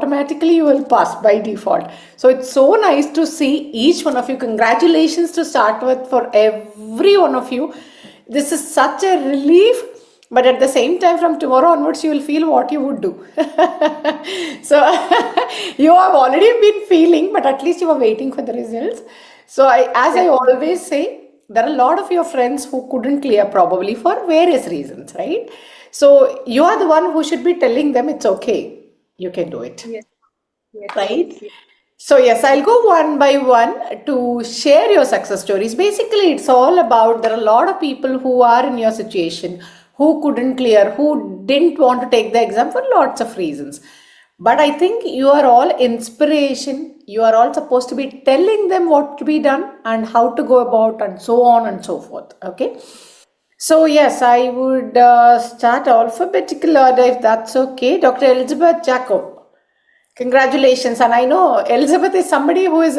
automatically you will pass by default. So it's so nice to see each one of you. Congratulations to start with for every one of you. This is such a relief, but at the same time, from tomorrow onwards, you will feel what you would do. So you have already been feeling, but at least you are waiting for the results. So as I always say, there are a lot of your friends who couldn't clear probably for various reasons, right? So you are the one who should be telling them it's okay. You can do it, Yes, yes, right? yes. So yes, I'll go one by one to share your success stories. Basically, it's all about there are a lot of people who are in your situation who couldn't clear, who didn't want to take the exam for lots of reasons. But I think you are all inspiration. You are all supposed to be telling them what to be done and how to go about and so on and so forth. Okay. So yes, I would start alphabetical order if that's okay. Dr. Elizabeth Jacob. Congratulations. And I know Elizabeth is somebody who is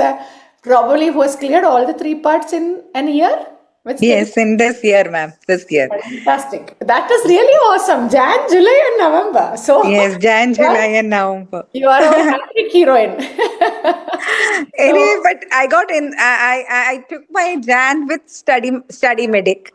probably who has cleared all the three parts in an year with study. Yes, in this year, ma'am. This year. Fantastic. That is really awesome. Jan, July, and November. So Yes, Jan, you are July, and November. you are our hat-trick heroine. Anyway, So but I got in. I took my Jan with study medic.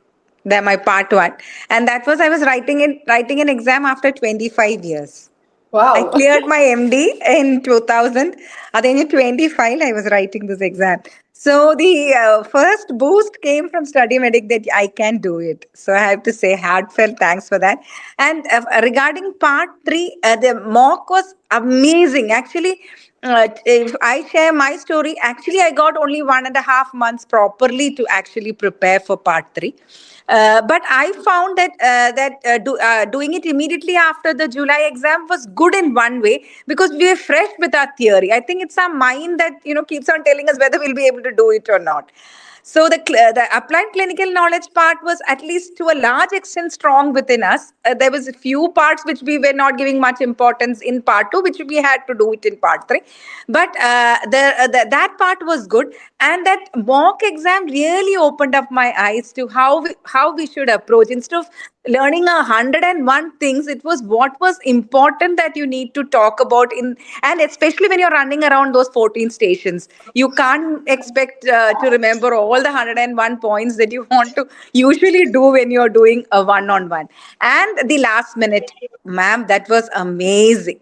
That my part one, and that was I was writing an exam after 25 years. I wow. cleared my MD in 2000. Then in 25, I was writing this exam. So the first boost came from Study Medic that I can do it. So I have to say heartfelt thanks for that. And regarding part three, the mock was amazing. Actually, if I share my story, actually I got only 1.5 months properly to actually prepare for part three. But I found that doing it immediately after the July exam was good in one way because we were fresh with our theory. I think it's our mind that keeps on telling us whether we'll be able to do it or not. So the applied clinical knowledge part was at least to a large extent strong within us. There was a few parts which we were not giving much importance in part two, which we had to do it in part three. But that part was good, and that mock exam really opened up my eyes to how we should approach instead of learning 101 things. It was what was important that you need to talk about in, and especially when you're running around those 14 stations, you can't expect to remember all the 101 points that you want to usually do when you're doing a one-on-one. And the last minute, ma'am, that was amazing.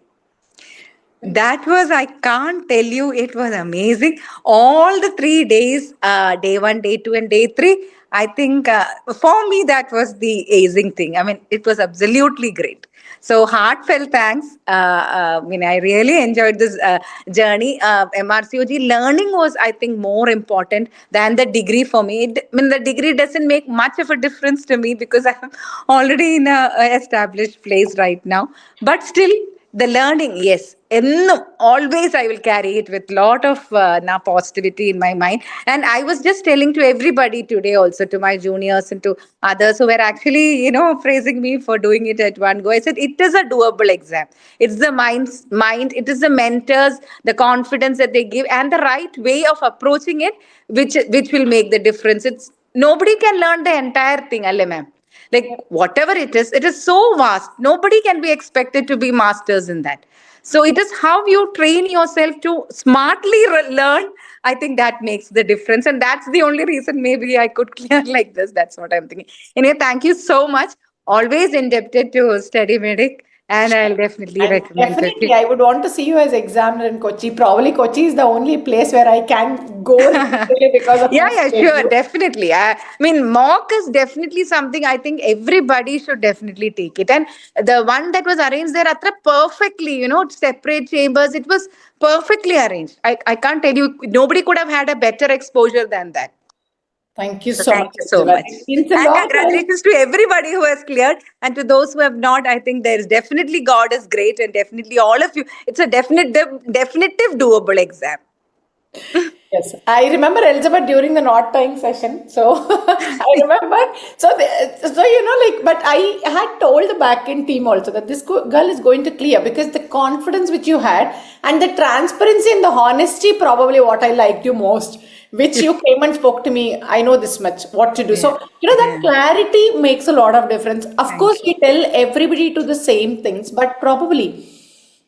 That was, I can't tell you, it was amazing. All the 3 days, day one, day two, and day three, I think for me, that was the amazing thing. I mean, it was absolutely great. So, heartfelt thanks. I really enjoyed this journey. MRCOG learning was, I think, more important than the degree for me. The degree doesn't make much of a difference to me because I'm already in a established place right now. But still, the learning, yes, always I will carry it with lot of positivity in my mind. And I was just telling to everybody today, also to my juniors and to others who were actually praising me for doing it at one go. I said it is a doable exam. It's the mind, it is the mentors, the confidence that they give, and the right way of approaching it, which will make the difference. It's nobody can learn the entire thing, alle ma'am. Like whatever it is so vast. Nobody can be expected to be masters in that. So it is how you train yourself to smartly learn. I think that makes the difference. And that's the only reason maybe I could clear like this. That's what I'm thinking. Anyway, thank you so much. Always indebted to Study Medic. And I'll definitely and recommend definitely, it. I would want to see you as examiner in Kochi. Probably Kochi is the only place where I can go literally because of Yeah, my yeah, sure, schedule. definitely. I mean, mock is definitely something I think everybody should definitely take it. And the one that was arranged there, Atra, perfectly, separate chambers, it was perfectly arranged. I can't tell you, nobody could have had a better exposure than that. Thank you So so thank much, you so Elizabeth. much. It means a And lot. congratulations to everybody who has cleared. And to those who have not, I think there is definitely God is great, and definitely all of you. It's a definitive doable exam. Yes, I remember Elizabeth during the not time session. So I remember. But I had told the back end team also that this girl is going to clear because the confidence which you had and the transparency and the honesty, probably what I liked you most, which you came and spoke to me. I know this much, what to do. Yeah. So, that Yeah. clarity makes a lot of difference. Of Thank course, you. we tell everybody to the same things, but probably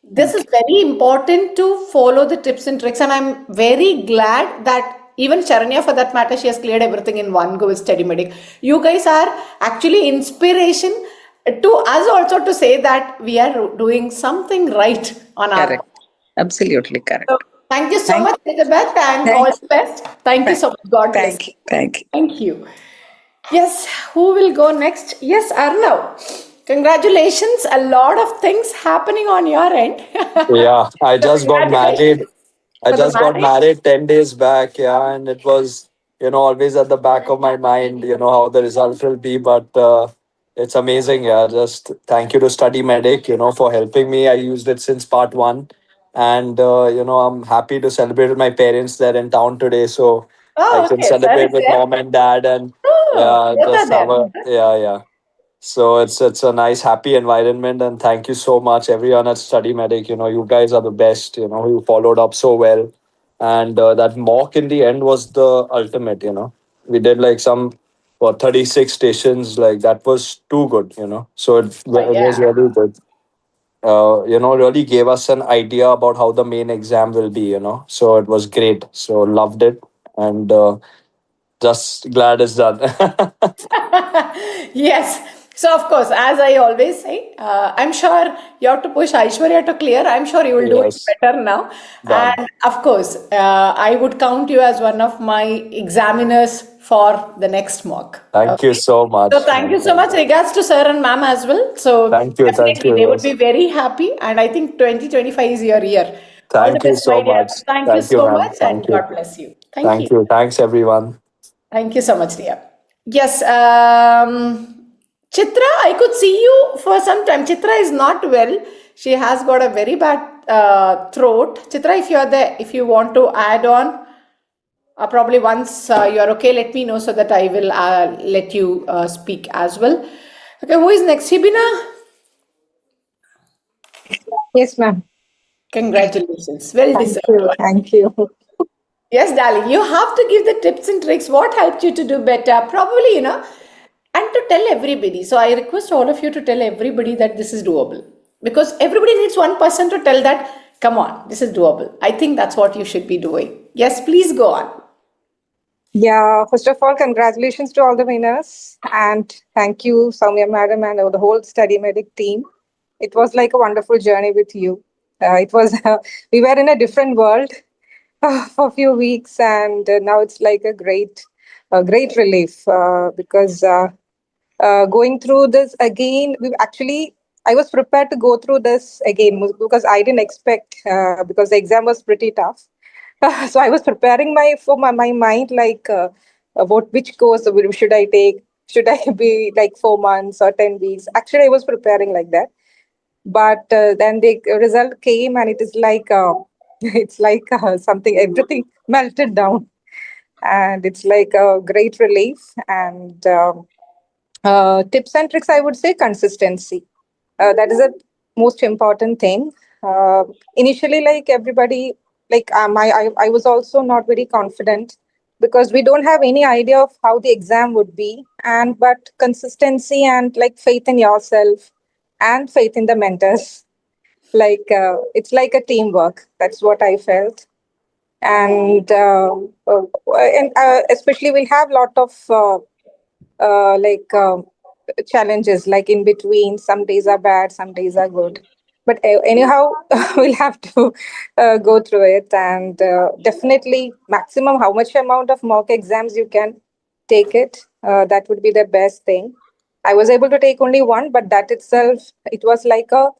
This is very important to follow the tips and tricks, and I'm very glad that even Charanya, for that matter, she has cleared everything in one go with Study Medic. You guys are actually inspiration to us also to say that we are doing something right on our Correct. part. Absolutely So, correct. thank you so Thank, much, Elizabeth, and all thank, the best. Thank you thank, so much. God bless thank you. you. Thank you. Thank you. Yes, who will go next? Yes, Arnav. Congratulations. A lot of things happening on your end. Yeah, I So just got married. congratulations I for the just got marriage. married 10 days back. Yeah, and it was, always at the back of my mind, how the result will be. But it's amazing. Yeah, just thank you to Study Medic, for helping me. I used it since part one. And, I'm happy to celebrate with my parents. They're in town today. So I Oh, can okay. Sir celebrate is with there. mom and dad. And Oh, yeah, both are just have there. a, yeah, yeah. So it's a nice, happy environment, and thank you so much, everyone at Study Medic. You guys are the best. You followed up so well, and that mock in the end was the ultimate. We did like some 36 stations. Like that was too good. So Oh, it was yeah. really good. Really gave us an idea about how the main exam will be. So it was great. So loved it, and just glad it's done. Yes. So, of course, as I always say, I'm sure you have to push Aishwarya to clear. I'm sure you will do it Yes, better now. done. And of course, I would count you as one of my examiners for the next mock. Thank you Okay. so So, much. thank you so much. Regards to sir and ma'am as well. So, Thank you. Thank definitely, you. they would be Yes. very happy. And I think 2025 is your year. All the Thank you best, my so dear. much. Thank you Thank you, so ma'am. much, Thank and you. God bless you. Thank Thank you. you. Thanks, everyone. Thank you so much, dear. Yes, Chitra, I could see you for some time. Chitra is not well. She has got a very bad throat. Chitra, if you are there, if you want to add on, probably once you are okay, let me know so that I will let you speak as well. Okay, who is next? Hibina? Yes, ma'am. Congratulations. Well Thank deserved you. one. Thank you. Yes, darling, you have to give the tips and tricks. What helped you to do better? Probably, and to tell everybody. So I request all of you to tell everybody that this is doable. Because everybody needs one person to tell that, come on, this is doable. I think that's what you should be doing. Yes, please go on. Yeah, first of all, congratulations to all the winners. And thank you, Soumya Madam, and the whole Study Medic team. It was like a wonderful journey with you. We were in a different world for a few weeks, and now it's like a great relief because going through this again, I was prepared to go through this again because I didn't expect, because the exam was pretty tough. So I was preparing my mind like about which course should I take? Should I be like 4 months or 10 weeks? Actually, I was preparing like that, but then the result came, and it is like it's like something everything melted down, and it's like a great relief. And tips and tricks, I would say consistency. That is the most important thing. Uh, Initially, like everybody, like I was also not very confident because we don't have any idea of how the exam would be. And but consistency and like faith in yourself and faith in the mentors. Like it's like a teamwork. That's what I felt. And especially we'll have lot of like challenges like in between. Some days are bad, some days are good, but anyhow we'll have to go through it. And definitely maximum how much amount of mock exams you can take it, that would be the best thing. I was able to take only one, but that itself, it was like a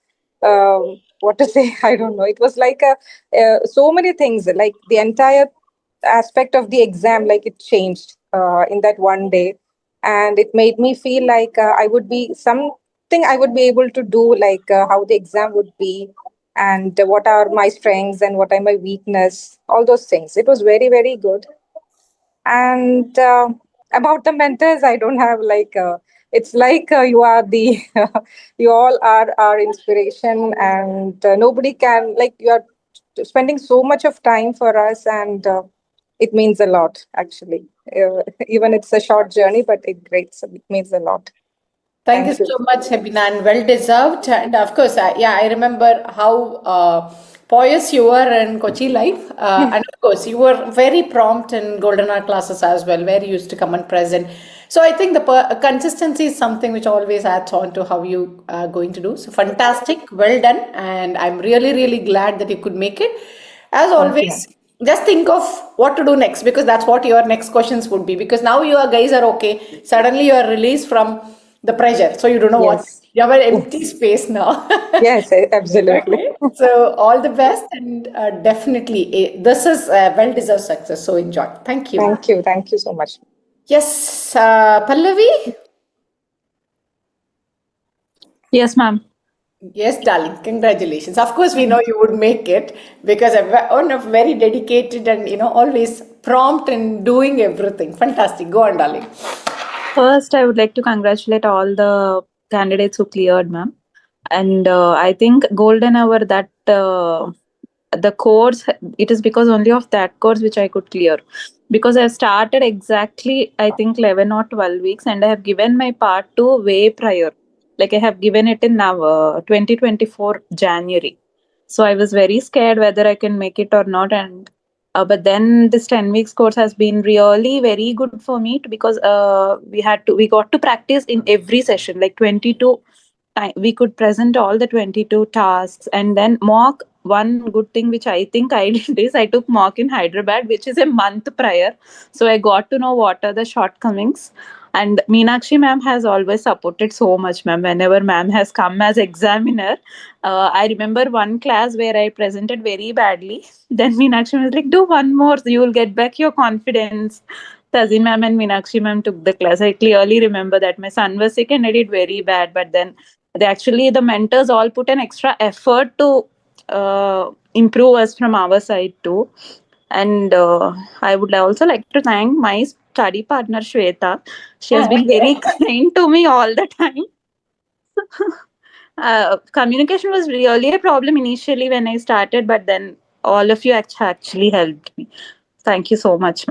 what to say, I don't know, it was like a so many things, like the entire aspect of the exam, like it changed in that one day. And it made me feel like I would be something I would be able to do, like how the exam would be, and what are my strengths and what are my weakness, all those things. It was very, very good. And about the mentors, I don't have like it's like you are the you all are our inspiration, and nobody can, like, you are spending so much of time for us. And it means a lot, actually. Even it's a short journey, but it means a lot. Thank you Thank you. so much, Habinan. Well deserved. And of course, I remember how pious you were in Kochi life. And of course, you were very prompt in golden hour classes as well, where you used to come and present. So I think the consistency is something which always adds on to how you are going to do. So fantastic. Well done. And I'm really, really glad that you could make it. As Thank you, ma'am. always, just think of what to do next because that's what your next questions would be. Because now you guys are okay. Suddenly you are released from the pressure. So you don't know what Yes. you have an empty Yes. space now. Yes, absolutely. Okay. So all the best and definitely this is well deserved success. So enjoy. Thank you. Thank you. Thank you so much. Yes, Pallavi. Yes, ma'am. Yes, darling. Congratulations. Of course, we know you would make it because one of very dedicated and always prompt in doing everything. Fantastic. Go on, darling. First, I would like to congratulate all the candidates who cleared, ma'am. And I think golden hour that the course, it is because only of that course which I could clear. Because I started exactly, I think 11 or 12 weeks, and I have given my part two way prior. Like I have given it in now 2024 January. So I was very scared whether I can make it or not, and but then this 10 weeks course has been really very good for me because we got to practice in every session like 22 we could present all the 22 tasks and then mock. One good thing which I think I did is I took mock in Hyderabad, which is a month prior, so I got to know what are the shortcomings. And Meenakshi ma'am has always supported so much, ma'am. Whenever ma'am has come as examiner, I remember one class where I presented very badly. Then Meenakshi was like, "Do one more, so you will get back your confidence." Tazin ma'am and Meenakshi ma'am took the class. I clearly remember that my son was sick and I did very bad, but then the mentors all put an extra effort to improve us from our side too. And I would also like to thank my study partner Shweta. She has been very kind to me all the time. Communication was really a problem initially when I started, but then all of you actually helped me. Thank you so much.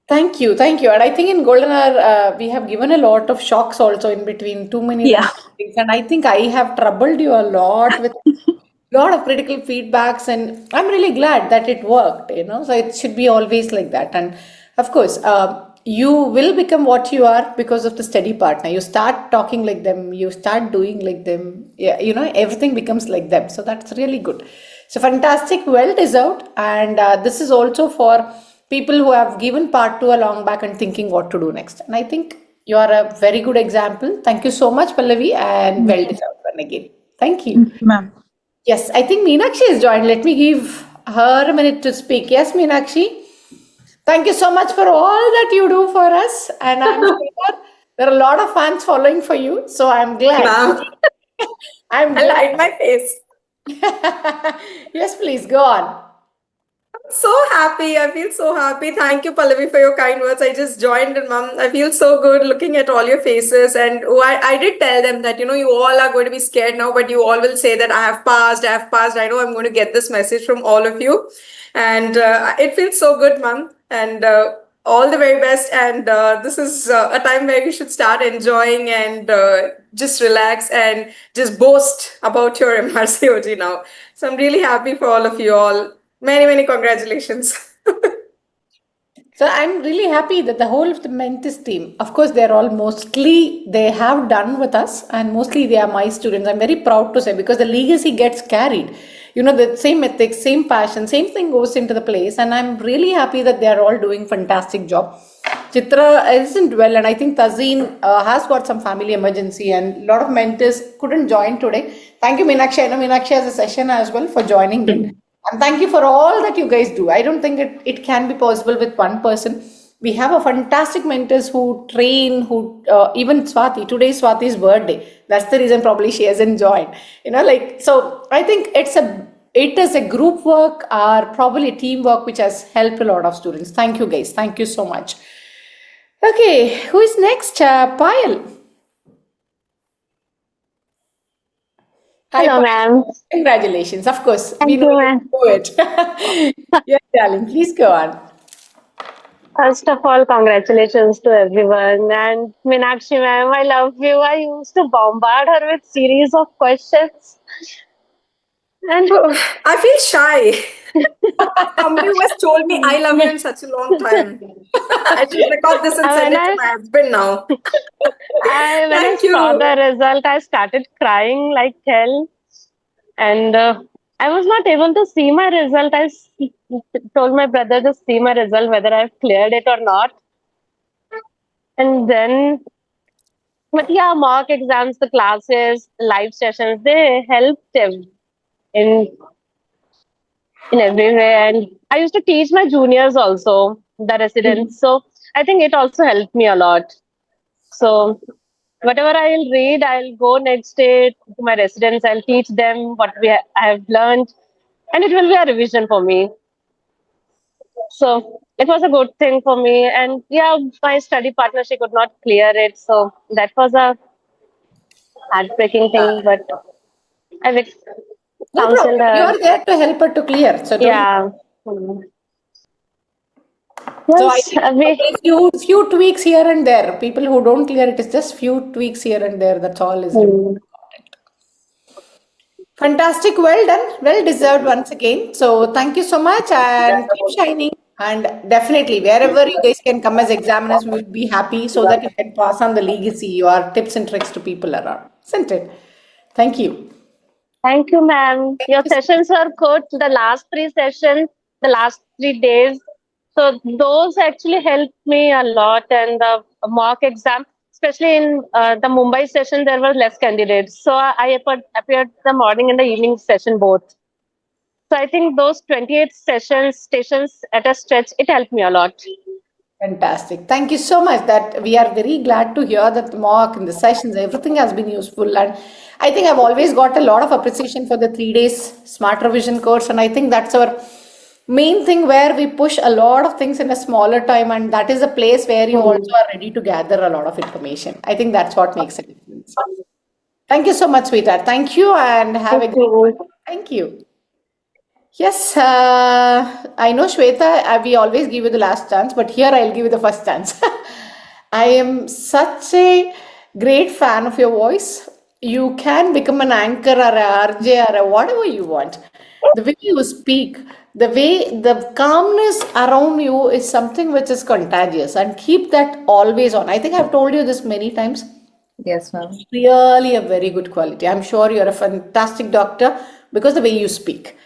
Thank you, thank you. And I think in Golden Hour, we have given a lot of shocks also in between, too many Yeah. random things. And I think I have troubled you a lot with a lot of critical feedbacks, and I'm really glad that it worked. So it should be always like that. And of course, you will become what you are because of the steady partner. You start talking like them, you start doing like them. Yeah, everything becomes like them. So that's really good. So fantastic, well deserved. And this is also for people who have given part two a long back and thinking what to do next. And I think you are a very good example. Thank you so much, Pallavi, and well deserved one again. Thank you. Thank you, ma'am. Yes, I think Meenakshi is joined. Let me give her a minute to speak. Yes, Meenakshi. Thank you so much for all that you do for us. And I'm sure there are a lot of fans following for you. So I'm glad. Ma'am, I'm I glad. lied my face. Yes, please go on. So happy. I feel so happy. Thank you, Pallavi, for your kind words. I just joined and mom, I feel so good looking at all your faces. And I did tell them that, you all are going to be scared now, but you all will say that I have passed, I have passed. I know I'm going to get this message from all of you. And it feels so good, mom. And all the very best. And this is a time where you should start enjoying and just relax and just boast about your MRCOG now. So I'm really happy for all of you all. Many, many congratulations. So I'm really happy that the whole of the Mentis team, of course, they're all mostly they have done with us, and mostly they are my students. I'm very proud to say because the legacy gets carried. The same ethics, same passion, same thing goes into the place, and I'm really happy that they are all doing fantastic job. Chitra isn't well, and I think Tazeen has got some family emergency, and a lot of mentors couldn't join today. Thank you, Meenakshi. I know Meenakshi has a session as well for joining in. And thank you for all that you guys do. I don't think it can be possible with one person. We have a fantastic mentors who train, who even Swati. Today is Swati's birthday. That's the reason probably she hasn't joined. So I think it is a group work or probably teamwork which has helped a lot of students. Thank you guys. Thank you so much. Okay, who is next? Payal. Hi, Hello, Payal. ma'am. Congratulations. Of course, we Thank know you, you ma'am. can do it. Yes, darling. Please go on. First of all, congratulations to everyone. And Meenakshi ma'am, I love you. I used to bombard her with series of questions. And I feel shy. Somebody who has told me I love you in such a long time. I should record this and when send it to I, my husband now. when I Thank saw you. the result, I started crying like hell. And I was not able to see my result. Told my brother to see my result, whether I've cleared it or not. And then, but yeah, mock exams, the classes, live sessions, they helped him in in every way. And I used to teach my juniors also, the residents. So I think it also helped me a lot. So whatever I'll read, I'll go next day to my residents. I'll teach them what I have learned, and it will be a revision for me. So it was a good thing for me. And yeah, my study partner, she could not clear it. So that was a heartbreaking thing, but I've No counseled problem. her. You're there to help her to clear. So don't. Yeah. Mm. So I Yes, think we. few tweaks here and there. People who don't clear it is just few tweaks here and there. That's all is removed. Mm. Fantastic. Well done. Well deserved once again. So thank you so much and keep shining. And definitely, wherever you guys can come as examiners, we would be happy so that you can pass on the legacy, your tips and tricks to people around. Isn't it? Thank you. Thank you, ma'am. Thank Your you. sessions were good. The last three sessions, the last 3 days. So those actually helped me a lot. And the mock exam, especially in the Mumbai session, there were less candidates. So I appeared the morning and the evening session both. So I think those 28 stations at a stretch, it helped me a lot. Fantastic. Thank you so much. That we are very glad to hear that the mock and the sessions, everything has been useful. And I think I've always got a lot of appreciation for the 3 days smart revision course. And I think that's our main thing where we push a lot of things in a smaller time. And that is a place where you also are ready to gather a lot of information. I think that's what makes a difference. Thank you so much, sweetheart. Thank you and have Thank a great one. you. Thank you. Yes, I know Shweta, we always give you the last chance, but here I'll give you the first chance. I am such a great fan of your voice. You can become an anchor or a RJ or a whatever you want. The way you speak, the way the calmness around you is something which is contagious, and keep that always on. I think I've told you this many times. Yes, ma'am. Really a very good quality. I'm sure you're a fantastic doctor because the way you speak.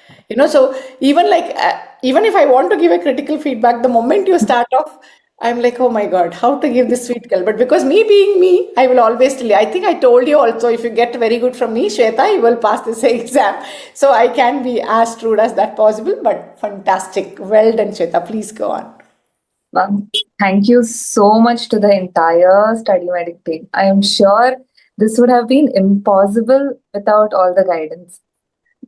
So even like even if I want to give a critical feedback, the moment you start off, I'm like, oh my God, how to give this sweet girl? But because me being me, I will always tell you. I think I told you also, if you get very good from me, Shweta, you will pass this exam. So I can be as true as that possible, but fantastic. Well done, Shweta. Please go on. Ma'am, thank you so much to the entire study medic team. I am sure this would have been impossible without all the guidance.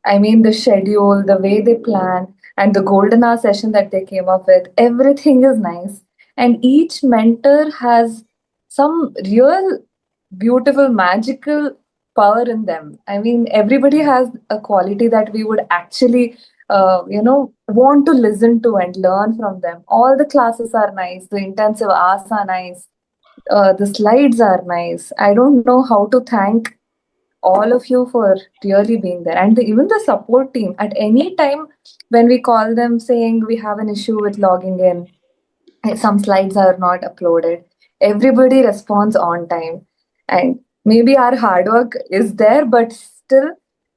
I mean, the schedule, the way they plan, and the golden hour session that they came up with, everything is nice. And each mentor has some real beautiful, magical power in them. I mean, everybody has a quality that we would actually, want to listen to and learn from them. All the classes are nice, the intensive hours are nice, the slides are nice. I don't know how to thank all of you for really being there, and even the support team at any time when we call them saying we have an issue with logging in, some slides are not uploaded, everybody responds on time. And maybe our hard work is there, but still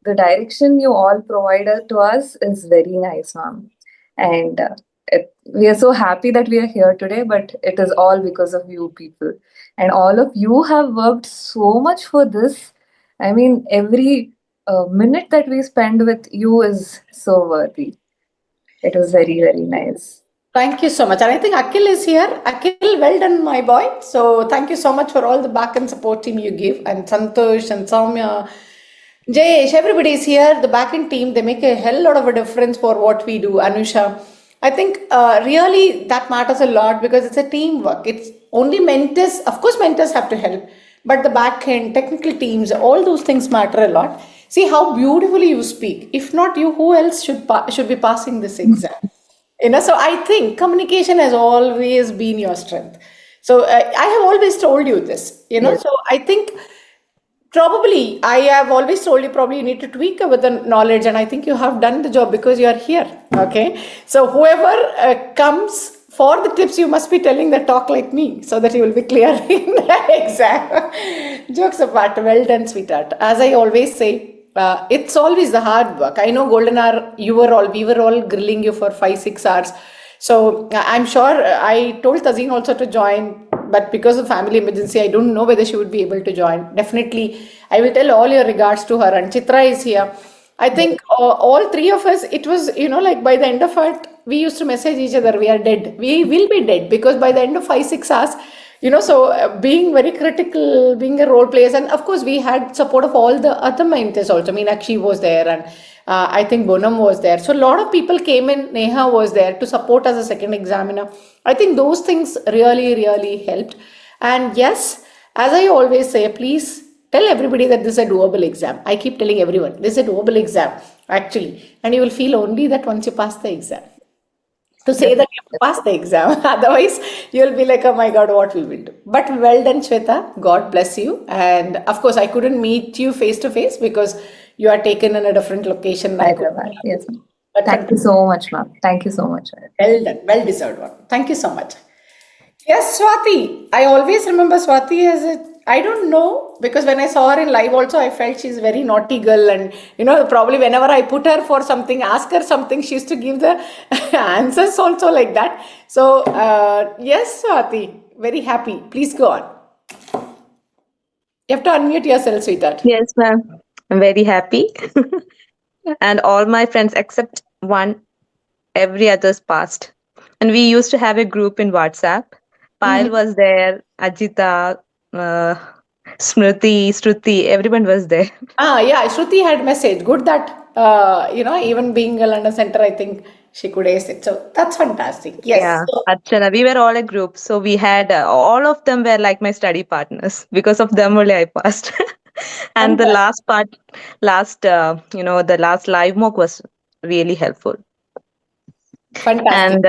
the direction you all provided to us is very nice, ma'am. And we are so happy that we are here today, but it is all because of you people, and all of you have worked so much for this. I mean, every minute that we spend with you is so worthy. It was very, very nice. Thank you so much. And I think Akhil is here. Akhil, well done, my boy. So thank you so much for all the back and support team you give. And Santosh and Soumya, Jayesh, everybody is here. The back end team, they make a hell lot of a difference for what we do. Anusha, I think really that matters a lot because it's a teamwork. It's only mentors, of course, mentors have to help, but the back end, technical teams, all those things matter a lot. See how beautifully you speak. If not you, who else should be passing this exam? So I think communication has always been your strength. So I have always told you this, Yes. so I think probably I have always told you probably you need to tweak with the knowledge, and I think you have done the job because you are here. Okay. So whoever comes for the tips, you must be telling the talk like me so that you will be clear in the exam. Jokes apart, well done, sweetheart. As I always say, it's always the hard work. I know Golden Hour, we were all grilling you for 5-6 hours. So I'm sure I told Tazeen also to join, but because of family emergency, I don't know whether she would be able to join. Definitely, I will tell all your regards to her. And Chitra is here. I think all three of us, it was, like by the end of it, we used to message each other, we are dead. We will be dead because by the end of 5-6 hours, so being very critical, being a role player, and of course, we had support of all the other mentors also. Meenakshi was there, and I think Bonam was there. So a lot of people came in. Neha was there to support as a second examiner. I think those things really, really helped. And yes, as I always say, please tell everybody that this is a doable exam. I keep telling everyone this is a doable exam, actually. And you will feel only that once you pass the exam to say that you passed the exam. Otherwise, you'll be like, oh my God, what we will do. But well done, Shweta. God bless you. And of course, I couldn't meet you face to face because you are taken in a different location. Hyderabad. Yes. But Thank you so much, ma'am. Thank you so much. well done. Well deserved one. Thank you so much. Yes, Swati. I always remember Swati as I don't know, because when I saw her in live also, I felt she's a very naughty girl. And, probably whenever I put her for something, ask her something, she used to give the answers also like that. So, yes, Swati, very happy. Please go on. You have to unmute yourself, sweetheart. Yes, ma'am. I'm very happy. And all my friends except one, every other's passed. And we used to have a group in WhatsApp. Payal was there, Ajita, Smriti, Shruti, everyone was there. Yeah, Shruti had message. Good that, even being a London center, I think she could ace it. So that's fantastic. Yes. Yeah, So, Archana, we were all a group. So we had all of them were like my study partners. Because of them only I passed. And the the last live mock was really helpful. fantastic. And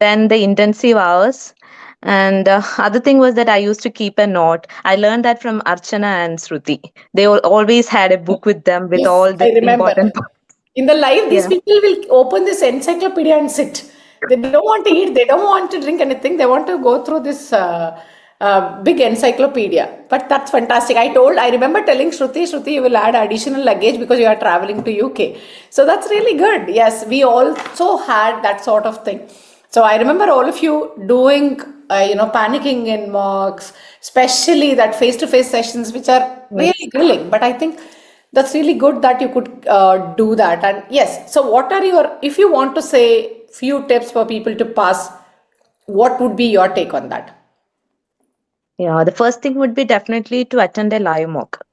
then the intensive hours. And other thing was that I used to keep a note. I learned that from Archana and Shruti. They always had a book with them with Yes, all the I remember. important. In the live, these Yeah. people will open this encyclopedia and sit. They don't want to eat, they don't want to drink anything, they want to go through this big encyclopedia. But that's fantastic. I remember telling Shruti, you will add additional luggage because you are traveling to UK. So that's really good. Yes, we also had that sort of thing. So I remember all of you doing, panicking in mocks, especially that face-to-face sessions, which are really grilling. But I think that's really good that you could do that. And yes, so what are if you want to say few tips for people to pass, what would be your take on that? Yeah, the first thing would be definitely to attend a live mock.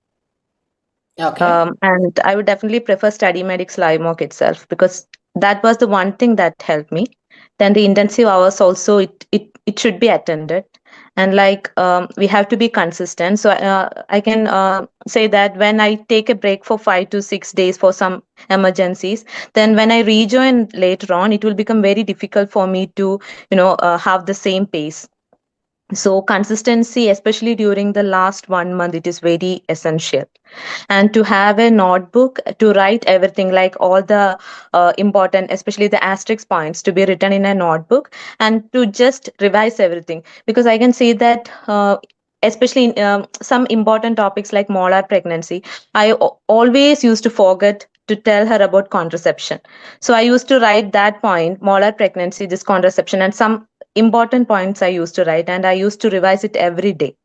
Okay. And I would definitely prefer Study Medic's live mock itself because that was the one thing that helped me. Then the intensive hours also, it should be attended. And we have to be consistent. So I can say that when I take a break for 5 to 6 days for some emergencies, then when I rejoin later on, it will become very difficult for me to, have the same pace. So consistency, especially during the last 1 month, it is very essential. And to have a notebook to write everything, like all the important, especially the asterisk points, to be written in a notebook and to just revise everything. Because I can see that especially in some important topics like molar pregnancy, I always used to forget to tell her about contraception. So I used to write that point, molar pregnancy, this contraception, and some important points I used to write, and I used to revise it every day.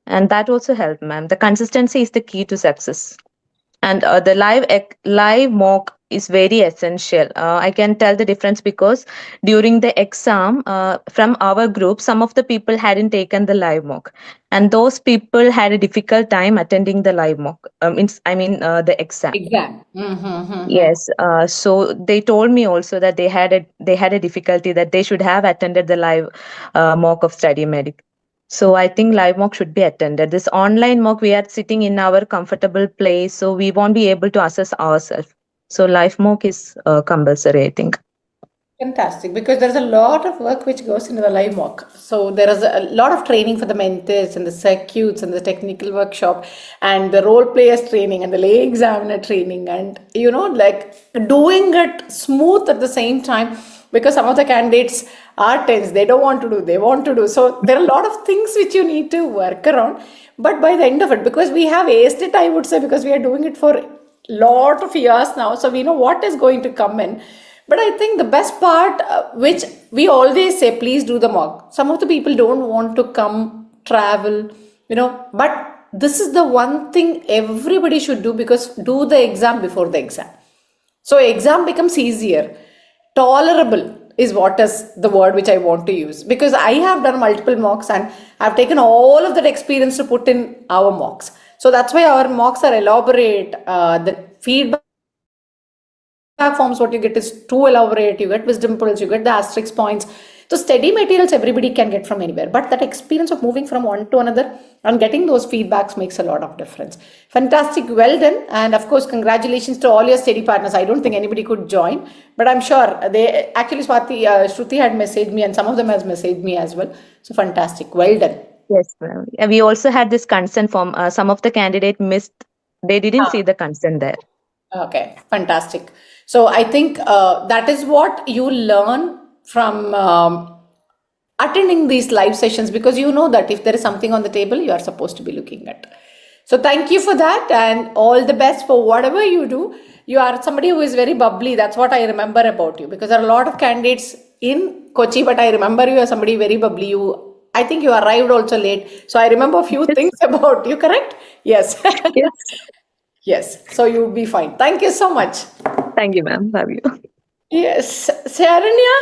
And that also helped, ma'am. The consistency is the key to success. And the live mock is very essential. I can tell the difference because during the exam, from our group, some of the people hadn't taken the live mock, and those people had a difficult time attending the live mock. The exam. Exam. Mm-hmm. Yes. So they told me also that they had a difficulty that they should have attended the live mock of Study Medic. So I think live mock should be attended. This online mock, we are sitting in our comfortable place, so we won't be able to assess ourselves. So live mock is compulsory, I think. Fantastic, because there's a lot of work which goes into the live mock. So there is a lot of training for the mentors and the circuits and the technical workshop and the role players training and the lay examiner training, and like doing it smooth at the same time, because some of the candidates are tense, they don't want to do, they want to do. So there are a lot of things which you need to work around. But by the end of it, because we have aced it, I would say, because we are doing it for lot of years now, so we know what is going to come in. But I think the best part, which we always say, please do the mock. Some of the people don't want to come, travel, but this is the one thing everybody should do, because do the exam before the exam. So exam becomes easier. Tolerable is what is the word which I want to use, because I have done multiple mocks and I've taken all of that experience to put in our mocks. So that's why our mocks are elaborate. The feedback forms, what you get is too elaborate, you get wisdom pearls, you get the asterisk points. So study materials everybody can get from anywhere, but that experience of moving from one to another and getting those feedbacks makes a lot of difference. Fantastic, well done. And of course, congratulations to all your study partners. I don't think anybody could join, but I'm sure they actually, Swati, Shruti had messaged me and some of them has messaged me as well. So fantastic, well done. Yes, ma'am. And we also had this consent form. Some of the candidate missed, they didn't see the consent there. Okay, fantastic. So I think that is what you learn from attending these live sessions, because you know that if there is something on the table, you are supposed to be looking at. So thank you for that, and all the best for whatever you do. You are somebody who is very bubbly. That's what I remember about you, because there are a lot of candidates in Kochi, but I remember you as somebody very bubbly. I think you arrived also late. So I remember a few things about you, correct? Yes. Yes. Yes. So you'll be fine. Thank you so much. Thank you, ma'am. Love you. Yes. Sharanya?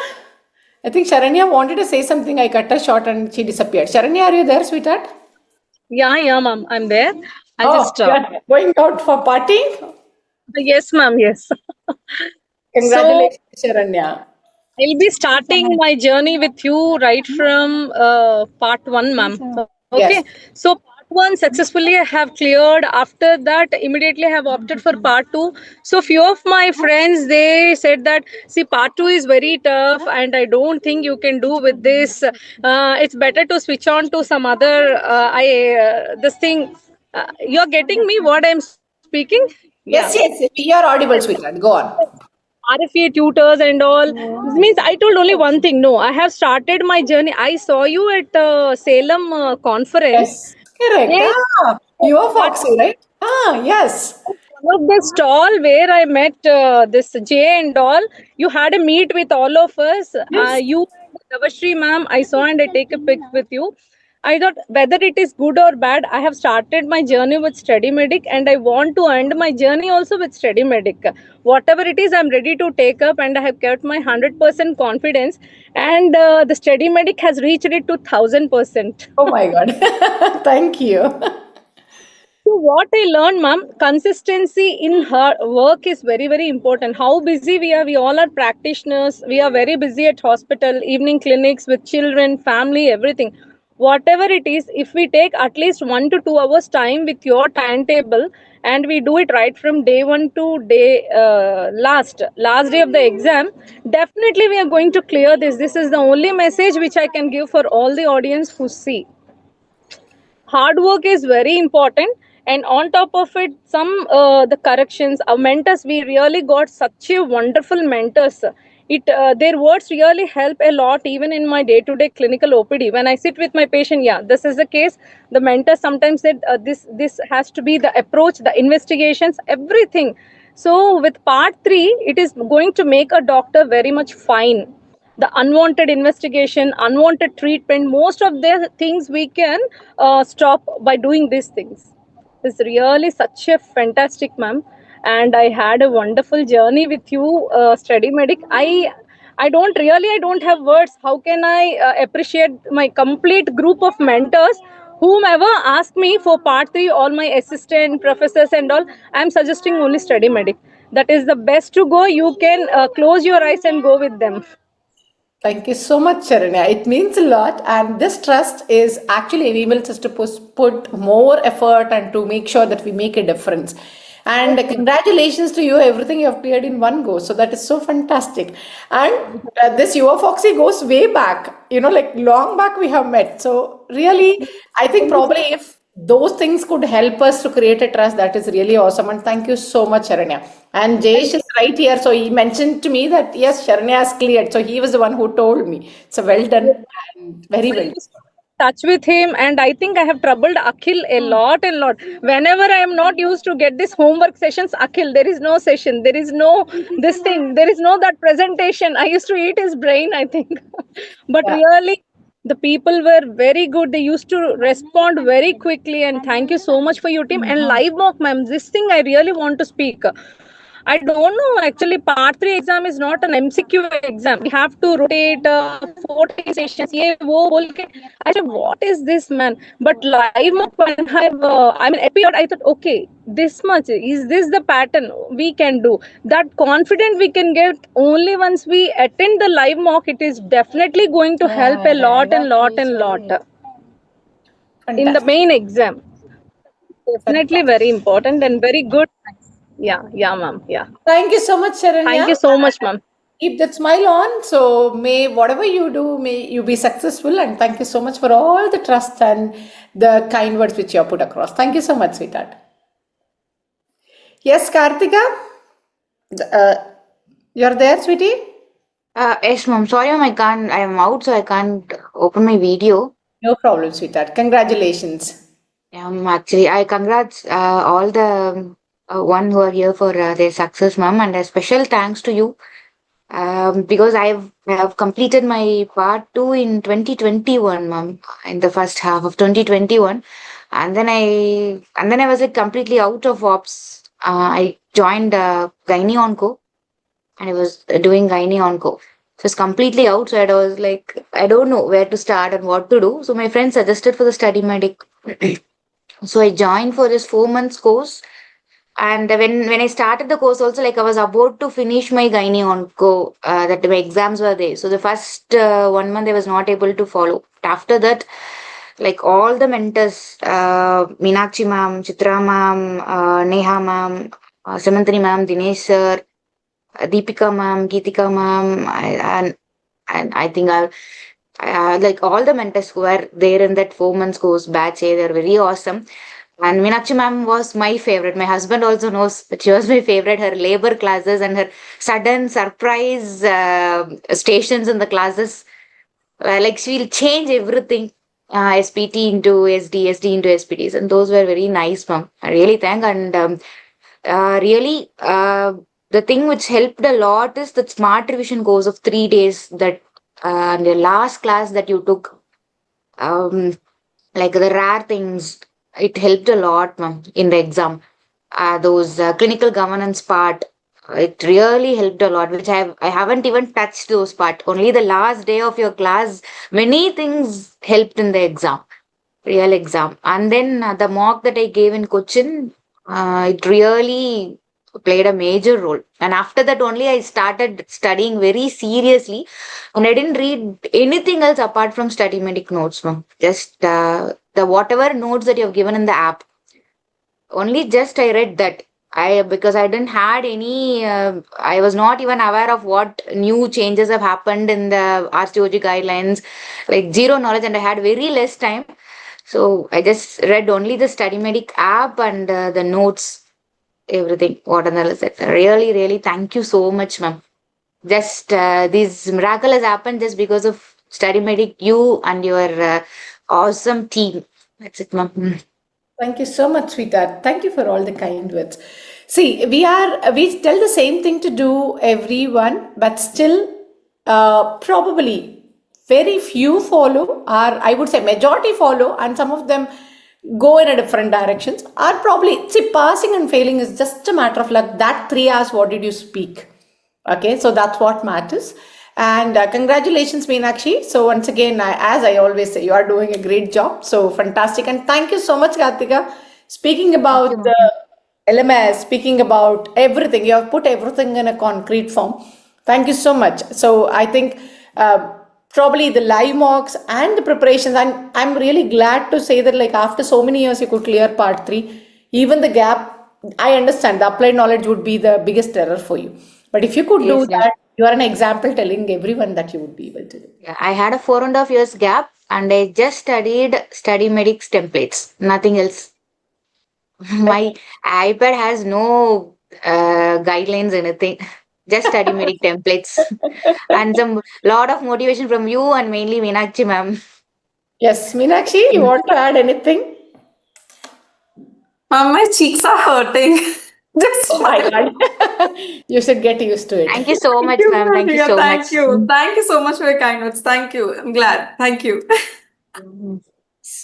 I think Sharanya wanted to say something. I cut her short and she disappeared. Sharanya, are you there, sweetheart? Yeah, ma'am. I'm there. You're going out for partying? Yes, ma'am. Yes. Congratulations, Sharanya. I'll be starting my journey with you right from part one, ma'am. Okay. Yes. So part one successfully I have cleared. After that, immediately I have opted for part two. So few of my friends, they said that, see, part two is very tough and I don't think you can do with this. It's better to switch on to some other. This thing. You're getting me what I'm speaking? Yes, yes. You're audible, sweetheart. Go on. RFA tutors and all. This means I told only one thing. No, I have started my journey. I saw you at Salem conference. Yes. Correct. Yes. You are Foxy, right? Yes. One of the stall where I met this Jay and all, you had a meet with all of us. Yes. You and Davashri ma'am, I saw and I take a pic with you. I thought whether it is good or bad, I have started my journey with Study Medic and I want to end my journey also with Study Medic. Whatever it is, I'm ready to take up and I have kept my 100% confidence. And the Study Medic has reached it to 1000%. Oh my God. Thank you. So what I learned, ma'am, consistency in her work is very, very important. How busy we are. We all are practitioners. We are very busy at hospital, evening clinics with children, family, everything. Whatever it is, if we take at least 1 to 2 hours time with your timetable and we do it right from day one to day last day of the exam, definitely we are going to clear this. This is the only message which I can give for all the audience who see. Hard work is very important, and on top of it, some the corrections, our mentors, we really got such a wonderful mentors. Their words really help a lot, even in my day-to-day clinical OPD. When I sit with my patient, yeah, this is the case. The mentor sometimes said this has to be the approach, the investigations, everything. So with part 3, it is going to make a doctor very much fine. The unwanted investigation, unwanted treatment, most of the things we can stop by doing these things. It's really such a fantastic, ma'am. And I had a wonderful journey with you, Study Medic. I don't have words. How can I appreciate my complete group of mentors? Whomever asked me for part 3, all my assistant professors and all, I'm suggesting only Study Medic. That is the best to go. You can close your eyes and go with them. Thank you so much, Sharanya. It means a lot, and this trust is actually enables us to put more effort and to make sure that we make a difference. And congratulations to you, everything you have cleared in one go. So that is so fantastic. And this Your Foxy goes way back, like long back we have met. So really, I think probably if those things could help us to create a trust, that is really awesome. And thank you so much, Sharanya. And Jayesh is right here. So he mentioned to me that yes, Sharanya has cleared. So he was the one who told me. So well done and very well. Touch with him, and I think I have troubled Akhil a lot and lot. Whenever I am not used to get this homework sessions, Akhil, there is no session, there is no this thing, there is no that presentation. I used to eat his brain, I think. But Yeah. really, the people were very good. They used to respond very quickly, and thank you so much for your team. And live mock, ma'am, this thing I really want to speak. I don't know. Actually, part 3 exam is not an MCQ exam. We have to rotate 14 sessions. Ye, wo, bol ke. I said, what is this, man? But live mock, when appeared, I thought, okay, this much. Is this the pattern we can do? That confident we can get only once we attend the live mock. It is definitely going to help a lot and lot and lot in the Fantastic. main exam. Definitely very important and very good. Yeah, ma'am. Yeah. Thank you so much, Sharanya. Thank you so much, ma'am. Keep that smile on. So may whatever you do, may you be successful. And thank you so much for all the trust and the kind words which you have put across. Thank you so much, sweetheart. Yes, Kartika, uh, you're there, sweetie? Yes, mom. Sorry, mom, I am out, so I can't open my video. No problem, sweetheart. Congratulations. Actually, I congrats all the one who are here for their success, mom, and a special thanks to you because I have completed my part 2 in 2021, mom, in the first half of 2021, and then I was like completely out of ops. I joined Gynae Onco, and I was doing Gynae Onco. So it's completely out. So I was like, I don't know where to start and what to do. So my friend suggested for the study medic. So I joined for this 4 months course. And when I started the course, also like I was about to finish my Gynae Onco, that my exams were there. So the first 1 month I was not able to follow. After that, like all the mentors, Meenakshi ma'am, Chitra ma'am, Neha ma'am, Samantani ma'am, Dinesh sir, Deepika ma'am, Geetika ma'am, and I think I like all the mentors who were there in that 4 months course batch. They're very awesome. And Meenakshi ma'am was my favorite. My husband also knows that she was my favorite. Her labor classes and her sudden surprise stations in the classes, like she'll change everything. SPT into SD, SD into SPTs, and those were very nice, ma'am. I really thank, and really the thing which helped a lot is the smart revision course of 3 days that the last class that you took, like the rare things, it helped a lot, ma'am, in the exam. Those clinical governance part, it really helped a lot, which I haven't even touched those part. Only the last day of your class, many things helped in the exam, real exam. And then the mock that I gave in Cochin, it really played a major role. And after that only I started studying very seriously, and I didn't read anything else apart from study medic notes, ma'am. Just the whatever notes that you have given in the app, only just I read that. Because I didn't had any, I was not even aware of what new changes have happened in the RCOG guidelines, like zero knowledge, and I had very less time. So I just read only the study medic app and the notes, everything, what analysis. Really, really thank you so much, ma'am. Just this miracle has happened just because of study medic, you and your awesome team. That's it, ma'am. Thank you so much, sweetheart. Thank you for all the kind words. See, we tell the same thing to do everyone, but still, probably very few follow, or I would say majority follow, and some of them go in a different directions. Are probably, see, passing and failing is just a matter of luck. That 3 hours, what did you speak? Okay, so that's what matters. And congratulations, Meenakshi. So once again, as I always say, you are doing a great job. So fantastic. And thank you so much, Kartika. Speaking about the LMS, speaking about everything, you have put everything in a concrete form. Thank you so much. So I think probably the live mocks and the preparations, and I'm really glad to say that like after so many years, you could clear part 3. Even the gap I understand the applied knowledge would be the biggest error for you. But if you could do Yes, yes. that, you are an example telling everyone that you would be able to do. Yeah, I had a 4.5 years gap and I just studied study medics templates, nothing else. My iPad has no guidelines, anything. Just study medic templates and some lot of motivation from you and mainly Meenakshi ma'am. Yes, Meenakshi, you want to add anything? Mom, my cheeks are hurting. Just Oh my God. You should get used to it. Thank you so thank much, you, ma'am. Thank you Kartika. so much. Thank you. Thank you so much for your kind words. Thank you. I'm glad. Thank you.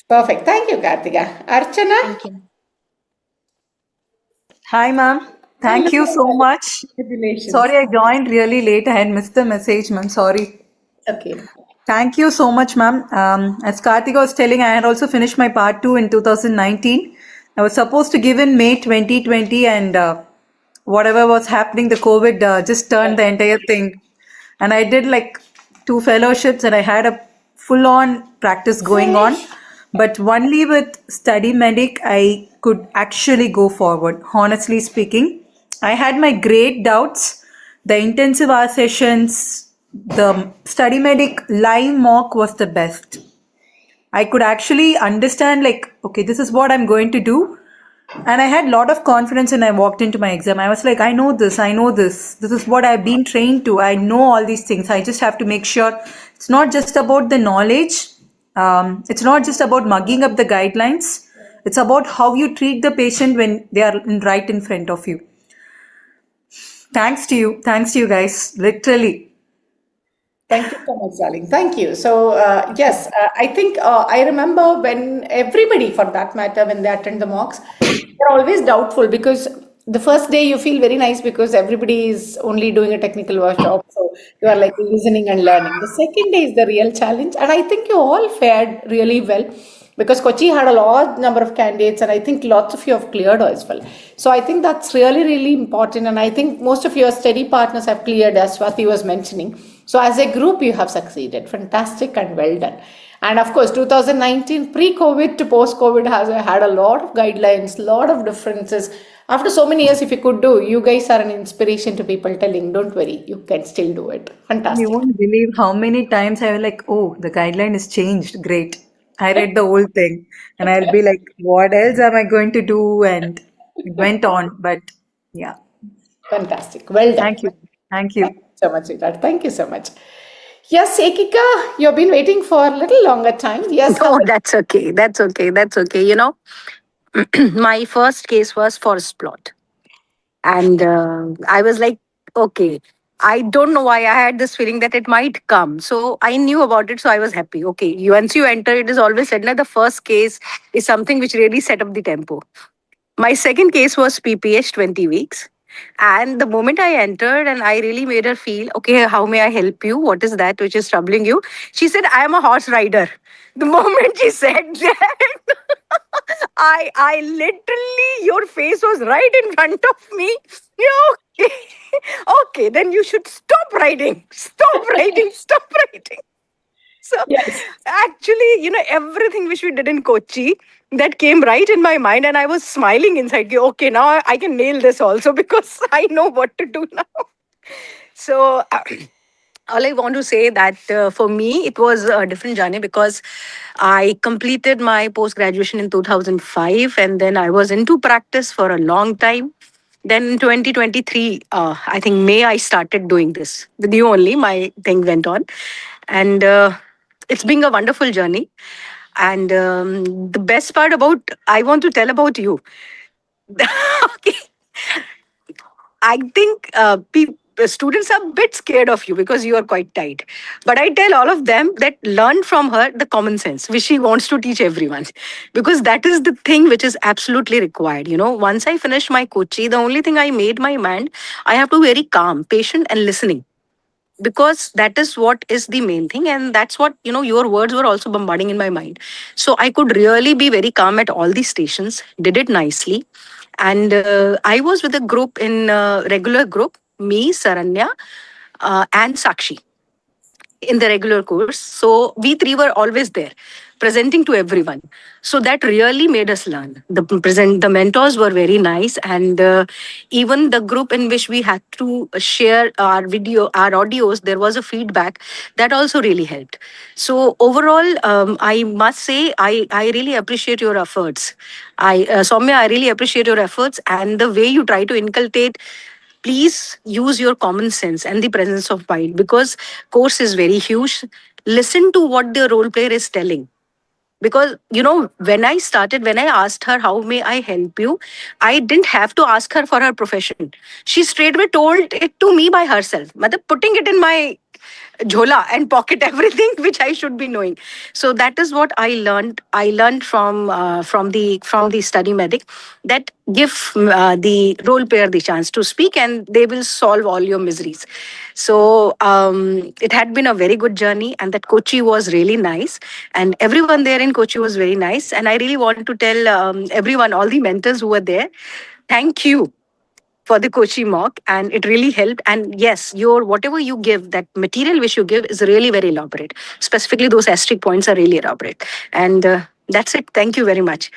Perfect. Thank you, Kartika. Archana? Thank you. Hi, ma'am. Thank you so much. Congratulations. Sorry, I joined really late. I had missed the message, ma'am. Sorry. Okay. Thank you so much, ma'am. As Kartika was telling, I had also finished my part 2 in 2019. I was supposed to give in May 2020, and whatever was happening, the COVID just turned the entire thing. And I did like 2 fellowships, and I had a full on practice going on. But only with study medic, I could actually go forward. Honestly speaking, I had my great doubts. The intensive hour sessions, the study medic live mock was the best. I could actually understand, like, okay, this is what I'm going to do. And I had a lot of confidence when I walked into my exam. I was like, I know this, I know this. This is what I've been trained to. I know all these things. I just have to make sure it's not just about the knowledge. It's not just about mugging up the guidelines. It's about how you treat the patient when they are right in front of you. Thanks to you. Thanks to you guys. Literally. Thank you so much, darling. Thank you. So, yes, I think I remember when everybody, for that matter, when they attend the mocks, they're always doubtful because the first day you feel very nice because everybody is only doing a technical workshop. So, you are like listening and learning. The second day is the real challenge. And I think you all fared really well because Kochi had a large number of candidates and I think lots of you have cleared as well. So I think that's really, really important. And I think most of your study partners have cleared, as Swati was mentioning. So as a group, you have succeeded. Fantastic and well done. And of course, 2019, pre-COVID to post-COVID has had a lot of guidelines, lot of differences. After so many years, if you could do, you guys are an inspiration to people telling, don't worry, you can still do it. Fantastic. You won't believe how many times I was like, oh, the guideline is changed. Great. I read the whole thing and I'll be like, what else am I going to do? And it went on. But yeah, Fantastic. Well done. thank you. Thank you. Thank you so much, sweetheart. Thank you so much. Yes, Ekika, you've been waiting for a little longer time. Yes. No, that's okay. That's okay. That's okay. You know, my first case was forest plot. And I was like, okay, I don't know why I had this feeling that it might come. So I knew about it. So I was happy. Okay, once you enter, it is always said that the first case is something which really set up the tempo. My second case was PPH 20 weeks. And the moment I entered and I really made her feel, okay, how may I help you? What is that which is troubling you? She said, I am a horse rider. The moment she said that, I literally, your face was right in front of me. Yeah, okay. Okay, then you should stop riding. Stop riding. Stop riding. So Yes. actually, everything which we did in Kochi, that came right in my mind, and I was smiling inside. Okay, now I can nail this also because I know what to do now. So all I want to say that for me, it was a different journey because I completed my post graduation in 2005, and then I was into practice for a long time. Then in 2023, I think May, I started doing this. With you only, my thing went on. And it's been a wonderful journey. And the best part about, I want to tell about you. Okay. I think students are a bit scared of you because you are quite tight. But I tell all of them that learn from her the common sense, which she wants to teach everyone. Because that is the thing which is absolutely required. Once I finished my Kochi, the only thing I made my mind, I have to be very calm, patient, and listening, because that is what is the main thing, and that's what your words were also bombarding in my mind. So I could really be very calm at all these stations, did it nicely. And I was with a group in regular group, me, Saranya, and Sakshi. in the regular course. So we three were always there, presenting to everyone. So that really made us learn. The mentors were very nice, and even the group in which we had to share our audios, there was a feedback that also really helped. So overall, I must say I really appreciate your efforts. Soumya, I really appreciate your efforts and the way you try to inculcate. Please use your common sense and the presence of mind, because course is very huge. Listen to what the role player is telling, because when I asked her how may I help you, I didn't have to ask her for her profession. She straightway told it to me by herself, matlab putting it in my jhola and pocket everything which I should be knowing. So that is what I learned from the study medic, that give the role player the chance to speak and they will solve all your miseries. So it had been a very good journey, and that Kochi was really nice, and everyone there in Kochi was very nice. And I really want to tell everyone, all the mentors who were there, thank you for the Kochi mock, and it really helped. And yes, your whatever you give, that material which you give is really very elaborate. Specifically, those asterisk points are really elaborate. And that's it. Thank you very much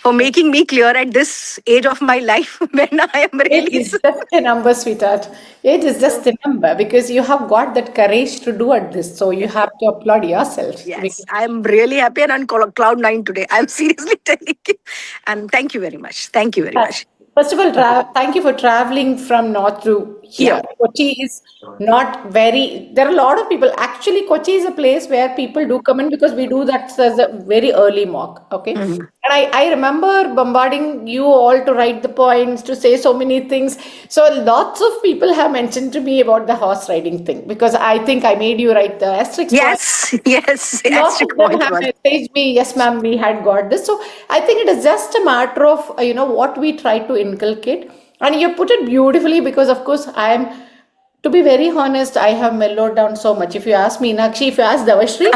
for making me clear at this age of my life when I am Age really. is just a number, sweetheart. Age is just a number because you have got that courage to do at this. So you have to applaud yourself. Yes, I'm really happy and on cloud nine today. I'm seriously telling you. And thank you very much. Thank you very much. First of all, thank you for traveling from north to here. Yeah. Kochi is not very, there are a lot of people. Actually, Kochi is a place where people do come in because we do that as a very early mock. Okay. Mhm. And I remember bombarding you all to write the points, to say so many things. So lots of people have mentioned to me about the horse riding thing because I think I made you write the asterisk points. Yes, Lots of asterisk them point have was. messaged me, yes, ma'am, we had got this. So I think it is just a matter of, what we try to inculcate. And you put it beautifully because, of course, to be very honest, I have mellowed down so much. If you ask me, Nakshi, if you ask Davashri,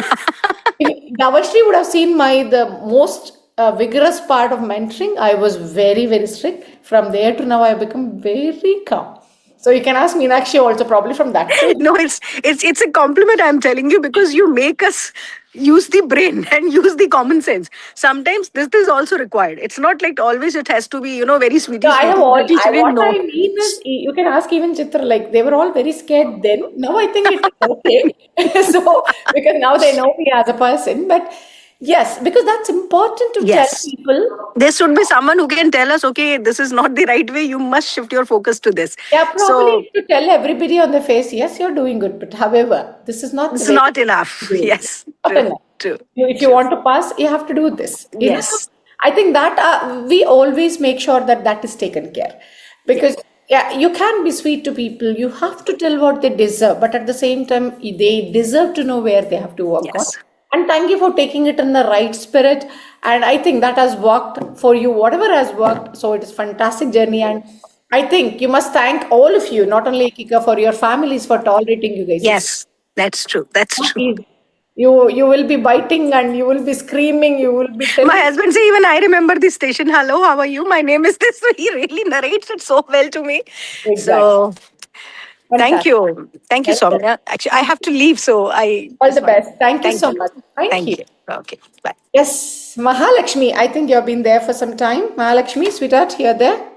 if Davashri would have seen the most vigorous part of mentoring. I was very, very strict. From there to now, I have become very calm. So you can ask Meenakshi also probably from that too. No, it's a compliment I'm telling you, because you make us use the brain and use the common sense. Sometimes this is also required. It's not like always it has to be, very sweetie, No, I have sweetie, all. pretty children. What I No. mean is, you can ask even Chitra. Like they were all very scared then. Now I think it is okay. So because now they know me as a person. But yes, because that's important to tell Yes. people. There should be someone who can tell us, okay, this is not the right way. You must shift your focus to this. Yeah, So probably to tell everybody on the face, yes, you're doing good. But however, this is not the it's way not to enough. do it. Yes. Not True. enough. True. If you want to pass, you have to do this. Yes. I think that we always make sure that that is taken care, because yeah, you can be sweet to people. You have to tell what they deserve, but at the same time, they deserve to know where they have to work on. Yes. And thank you for taking it in the right spirit. And I think that has worked for you, whatever has worked. So it is fantastic journey. And I think you must thank all of you, not only Kika, for your families for tolerating you guys. It's Yes. That's true. That's not true. easy. You will be biting and you will be screaming. You will be telling. My husband say, even I remember the station. Hello, how are you? My name is this. So he really narrates it so well to me. Exactly. So thank Fantastic. you. Thank you, Welcome. Soumya. Actually, I have to leave. So I All just the want. best. Thank you Thank so you. much. Thank you. Okay. Bye. Yes, Mahalakshmi. I think you've been there for some time. Mahalakshmi, sweetheart, you're there.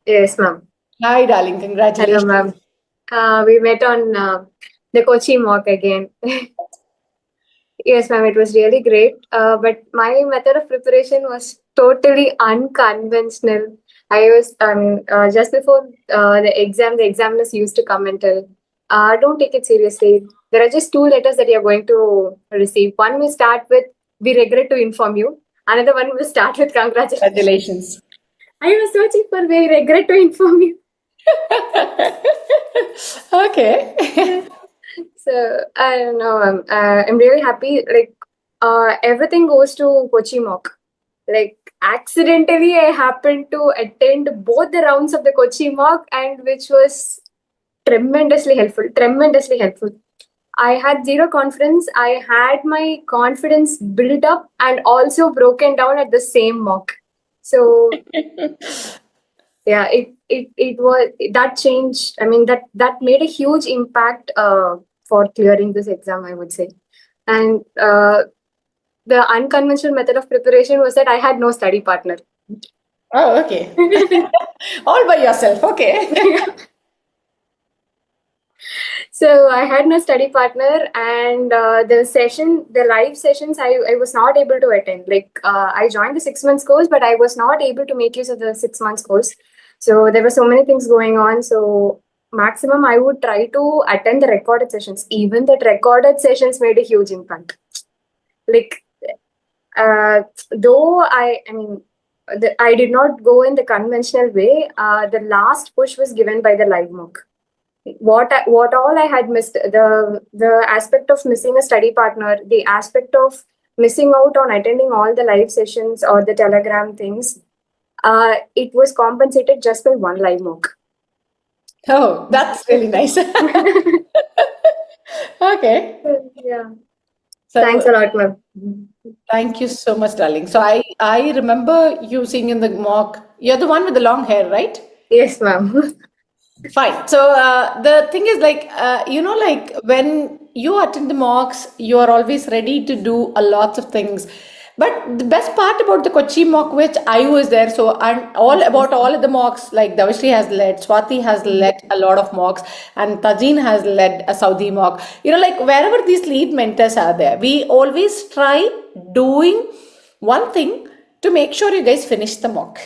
Yes, ma'am. Hi, darling. Hello, Congratulations. ma'am. We met on the Kochi mock again. Yes, ma'am, it was really great. But my method of preparation was totally unconventional. Just before the exam, the examiners used to come and tell, don't take it seriously. There are just two letters that you're going to receive. One will start with, we regret to inform you. Another one will start with, congratulations. Congratulations. I was searching for, we regret to inform you. Okay. So I don't know. I'm really happy. Like everything goes to Kochi mock. Like accidentally, I happened to attend both the rounds of the Kochi mock, and which was tremendously helpful. Tremendously helpful. I had zero confidence. I had my confidence built up and also broken down at the same mock. So yeah, it was that changed. I mean that made a huge impact for clearing this exam, I would say. And the unconventional method of preparation was that I had no study partner. Oh, okay. All by yourself. Okay. So I had no study partner, and the live sessions, I was not able to attend. Like I joined the 6 months course, but I was not able to make use of the 6 months course. So there were so many things going on. So maximum I would try to attend the recorded sessions. Even that recorded sessions made a huge impact. Like though I did not go in the conventional way. The last push was given by the live mock. What all I had missed, the aspect of missing a study partner, the aspect of missing out on attending all the live sessions or the Telegram things, it was compensated just by one live mock. Oh, that's really nice. Okay. Yeah. So, Thanks a lot, ma'am. thank you so much, darling. So I remember you seeing in the mock. You're the one with the long hair, right? Yes, ma'am. Fine. So the thing is like, like when you attend the mocks, you are always ready to do a lot of things. But the best part about the Kochi mock, which I was there, so and all of the mocks, like Davashri has led, Swati has led a lot of mocks, and Tajin has led a Saudi mock. Like wherever these lead mentors are there, we always try doing one thing to make sure you guys finish the mock,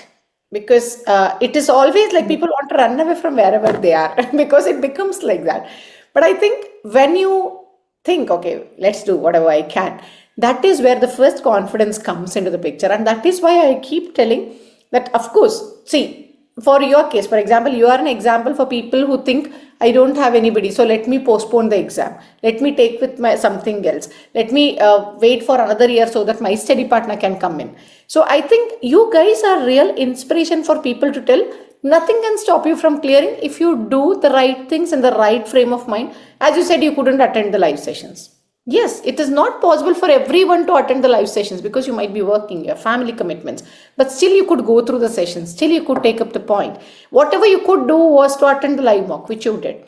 because it is always like people want to run away from wherever they are because it becomes like that. But I think when you think, okay, let's do whatever I can, that is where the first confidence comes into the picture. And that is why I keep telling that, of course, see, for your case, for example, you are an example for people who think, I don't have anybody, so let me postpone the exam, let me take with my something else, let me wait for another year so that my study partner can come in. So I think you guys are real inspiration for people to tell nothing can stop you from clearing if you do the right things in the right frame of mind. As you said, you couldn't attend the live sessions. Yes, it is not possible for everyone to attend the live sessions because you might be working, your family commitments, but still you could go through the sessions, still you could take up the point. Whatever you could do was to attend the live mock, which you did.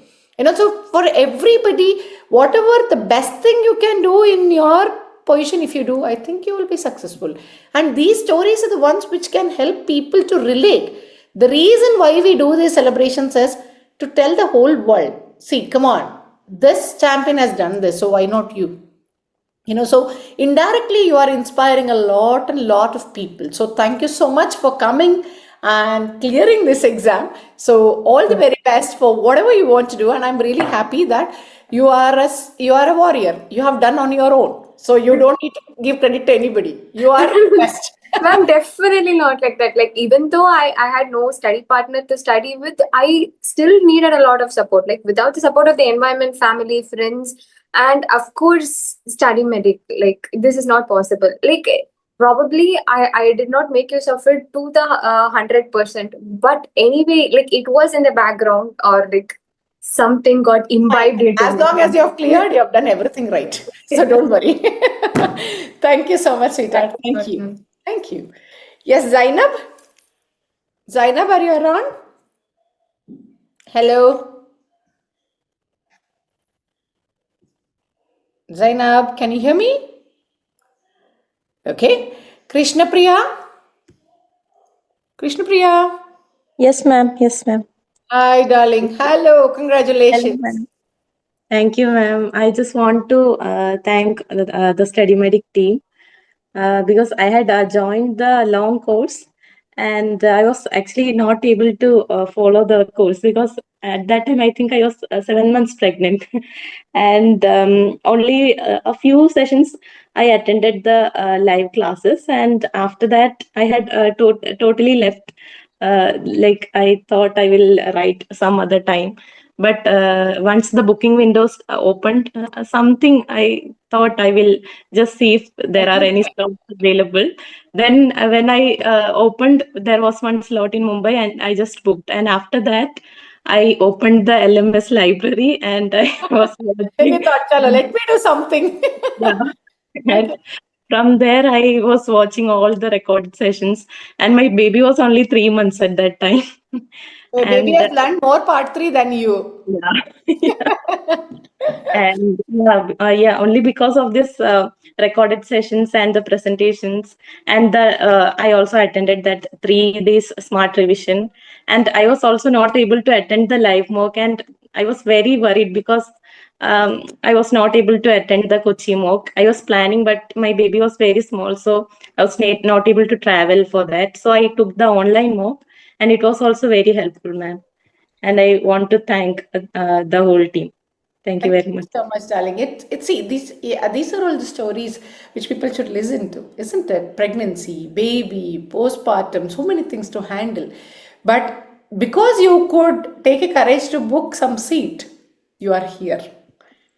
So for everybody, whatever the best thing you can do in your position, if you do, I think you will be successful. And these stories are the ones which can help people to relate. The reason why we do these celebrations is to tell the whole world, see, come on, this champion has done this, so why not you? So indirectly you are inspiring a lot of people. So thank you so much for coming and clearing this exam. So all the very best for whatever you want to do. And I'm really happy that you are a warrior. You have done on your own. So you don't need to give credit to anybody. You are best. Ma'am, definitely not like that. Like, even though I had no study partner to study with, I still needed a lot of support. Like, without the support of the environment, family, friends, and of course, study medic, like, this is not possible. Like, probably I did not make use of it to the 100%. But anyway, like, it was in the background, or like something got imbibed into As me. long as you have cleared, you have done everything right. So don't worry. Thank you so much, sweetheart. Thank you. Thank you. Yes, Zainab? Zainab, are you around? Hello? Zainab, can you hear me? Okay. Krishna Priya? Krishna Priya? Yes, ma'am. Yes, ma'am. Hi, darling. Hello. Congratulations. Hello, ma'am. Thank you, ma'am. I just want to thank the Study Medic team because I had joined the long course and I was actually not able to follow the course because at that time I think I was 7 months pregnant and only a few sessions I attended the live classes, and after that I had totally left. Like I thought I will write some other time, but once the booking windows opened, something I thought I will just see if there are any slots available. Then when I opened, there was one slot in Mumbai and I just booked. And after that, I opened the LMS library and I was Then you watching. thought, chalo, let me do something. Yeah. And from there, I was watching all the recorded sessions, and my baby was only 3 months at that time. Baby And has learned more part 3 than you. yeah. And yeah, only because of this recorded sessions and the presentations, and the I also attended that 3 days smart revision, and I was also not able to attend the live mock, and I was very worried because I was not able to attend the Kochi mock. I was planning, but my baby was very small, so I was not able to travel for that. So I took the online mock, and it was also very helpful, ma'am. And I want to thank the whole team. Thank you Thank very you much. so much, darling. See, these are all the stories which people should listen to, isn't it? Pregnancy, baby, postpartum, so many things to handle. But because you could take a courage to book some seat, you are here.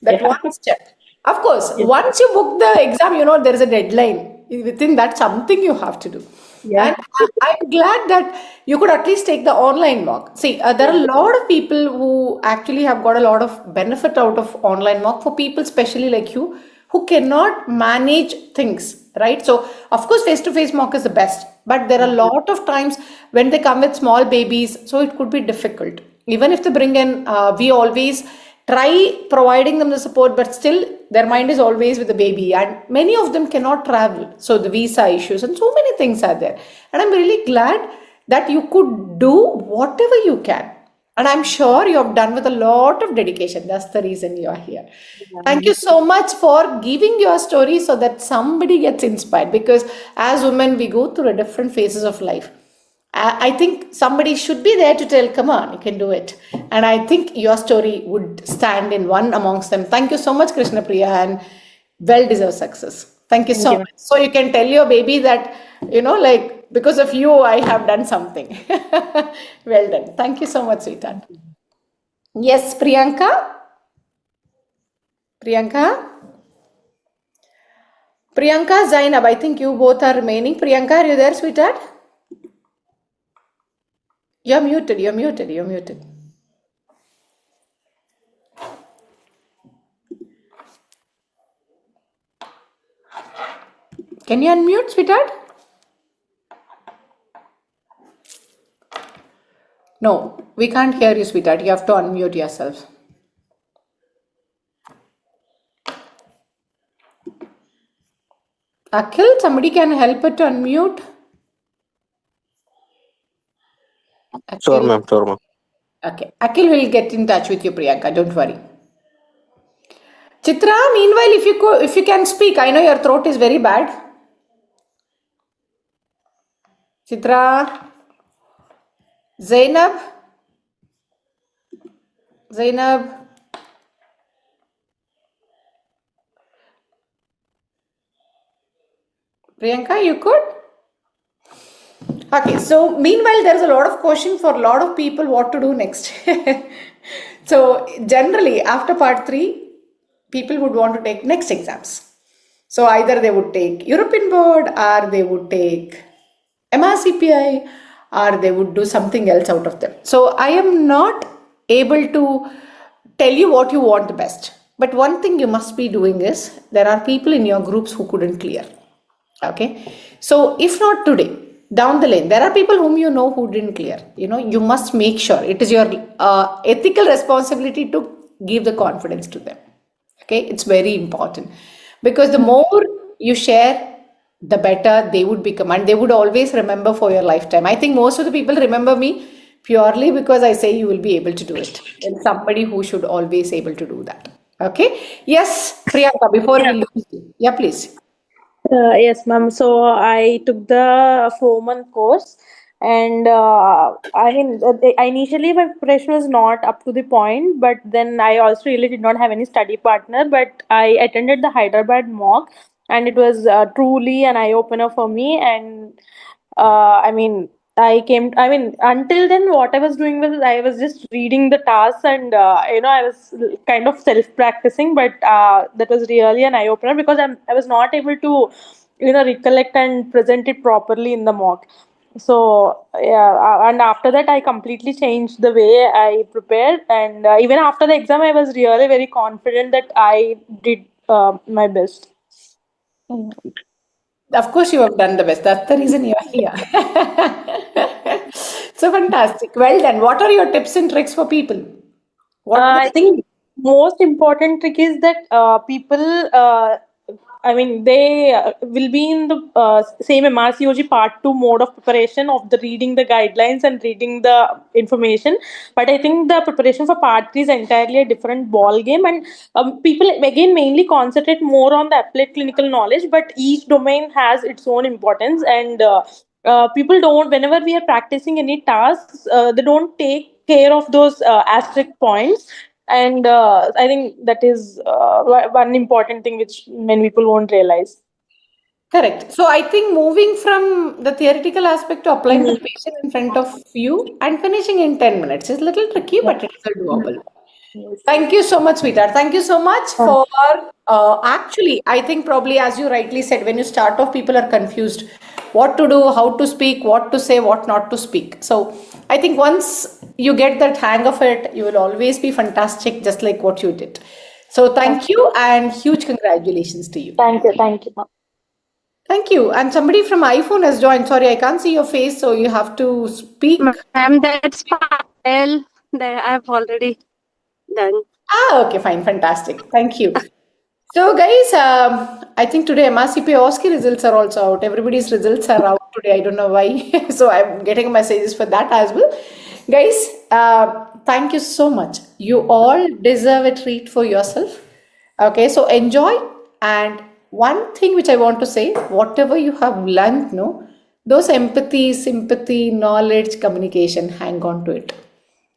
That Yeah. one step. Of course, Yes. once you book the exam, there is a deadline. Within that, something you have to do. Yeah. And I'm glad that you could at least take the online mock. See, there are a lot of people who actually have got a lot of benefit out of online mock for people, especially like you, who cannot manage things, right? So, of course, face-to-face mock is the best, but there are a lot of times when they come with small babies, so it could be difficult. Even if they bring in, we always try providing them the support, but still their mind is always with the baby, and many of them cannot travel, so the visa issues and so many things are there. And I'm really glad that you could do whatever you can, and I'm sure you have done with a lot of dedication. That's the reason you are here. Thank you so much for giving your story so that somebody gets inspired, because as women we go through a different phases of life. I think somebody should be there to tell, come on, you can do it. And I think your story would stand in one amongst them. Thank you so much, Krishna Priya, and well deserved success. Thank you Thank so you, much. ma'am. So you can tell your baby that, like, because of you, I have done something. Well done. Thank you so much, sweetheart. Yes, Priyanka? Priyanka? Priyanka, Zainab, I think you both are remaining. Priyanka, are you there, sweetheart? You're muted, you're muted, you're muted. Can you unmute, sweetheart? No, we can't hear you, sweetheart. You have to unmute yourself. Akhil, somebody can help her to unmute. Sure, Akhil. ma'am. Sure, ma'am. Okay. Akhil will get in touch with you, Priyanka. Don't worry. Chitra, meanwhile, if you can speak, I know your throat is very bad. Chitra, Zainab, Zainab. Priyanka, you could? Okay, so meanwhile, there's a lot of question for a lot of people what to do next. So generally, after part 3, people would want to take next exams. So either they would take European board, or they would take MRCPI, or they would do something else out of them. So I am not able to tell you what you want the best. But one thing you must be doing is, there are people in your groups who couldn't clear. Okay. So if not today, down the lane, there are people whom you know who didn't clear. You must make sure it is your ethical responsibility to give the confidence to them. Okay. It's very important, because the more you share, the better they would become, and they would always remember for your lifetime. I think most of the people remember me purely because I say you will be able to do it. It's somebody who should always able to do that. Okay. Yes, Priyanka, before we Yeah. lose you. Yeah, please. Yes, ma'am. So I took the 4-month course, and I mean, initially my preparation was not up to the point, but then I also really did not have any study partner. But I attended the Hyderabad mock, and it was truly an eye opener for me. And I mean, I mean, until then, what I was doing was I was just reading the tasks, and I was kind of self practicing, but that was really an eye opener because I was not able to, recollect and present it properly in the mock. So yeah, and after that, I completely changed the way I prepared, and even after the exam, I was really very confident that I did my best. Of course, you have done the best. That's the reason you are here. So fantastic. Well done. What are your tips and tricks for people? I think most important trick is that people, I mean, they will be in the same MRCOG Part 2 mode of preparation of the reading the guidelines and reading the information. But I think the preparation for Part 3 is entirely a different ball game, and people again mainly concentrate more on the applied clinical knowledge, but each domain has its own importance. And people don't, whenever we are practicing any tasks, they don't take care of those asterisk points. And I think that is one important thing which many people won't realize. Correct. So I think moving from the theoretical aspect to applying to the patient in front of you and finishing in 10 minutes is a little tricky, but it's a doable. Thank you so much, sweetheart. Thank you so much for actually, I think probably as you rightly said, when you start off, people are confused what to do, how to speak, what to say, what not to speak. So I think once you get that hang of it, you will always be fantastic, just like what you did. So thank you and huge congratulations to you. Thank you. Thank you. Thank you. And somebody from iPhone has joined. Sorry, I can't see your face, so you have to speak. Ma'am, that's fine. That I've already done. Ah, okay, fine, fantastic. Thank you. So, guys, I think today MRCP OSCE results are also out. Everybody's results are out today. I don't know why. So, I'm getting messages for that as well. Guys, thank you so much. You all deserve a treat for yourself. Okay, so enjoy. And one thing which I want to say, whatever you have learned, no, those empathy, sympathy, knowledge, communication, hang on to it.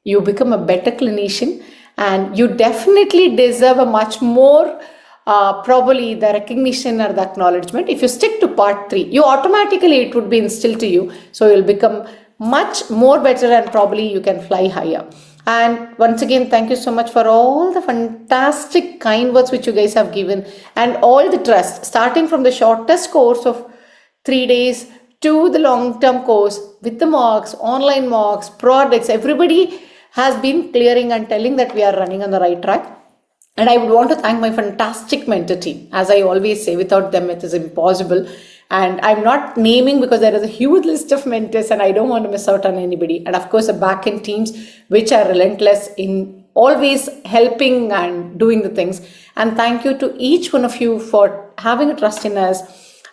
You become a better clinician, and you definitely deserve a much more probably the recognition or the acknowledgement. If you stick to part 3, you automatically it would be instilled to you, so you'll become much more better and probably you can fly higher. And once again, thank you so much for all the fantastic kind words which you guys have given and all the trust, starting from the shortest course of 3 days to the long-term course with the mocks, online mocks, products. Everybody has been clearing and telling that we are running on the right track. And I would want to thank my fantastic mentor team. As I always say, without them, it is impossible. And I'm not naming because there is a huge list of mentors and I don't want to miss out on anybody. And of course, the back-end teams, which are relentless in always helping and doing the things. And thank you to each one of you for having a trust in us,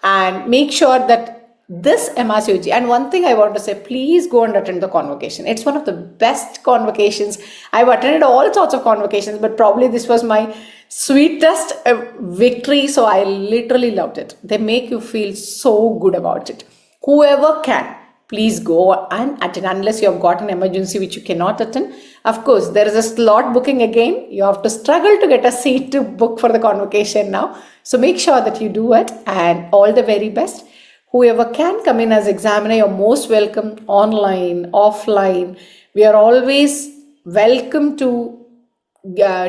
and make sure that this MRCOG, and one thing I want to say, please go and attend the convocation. It's one of the best convocations. I've attended all sorts of convocations, but probably this was my sweetest victory. So I literally loved it. They make you feel so good about it. Whoever can, please go and attend, unless you have got an emergency which you cannot attend. Of course, there is a slot booking again. You have to struggle to get a seat to book for the convocation now. So make sure that you do it, and all the very best. Whoever can come in as examiner, you're most welcome, online, offline. We are always welcome to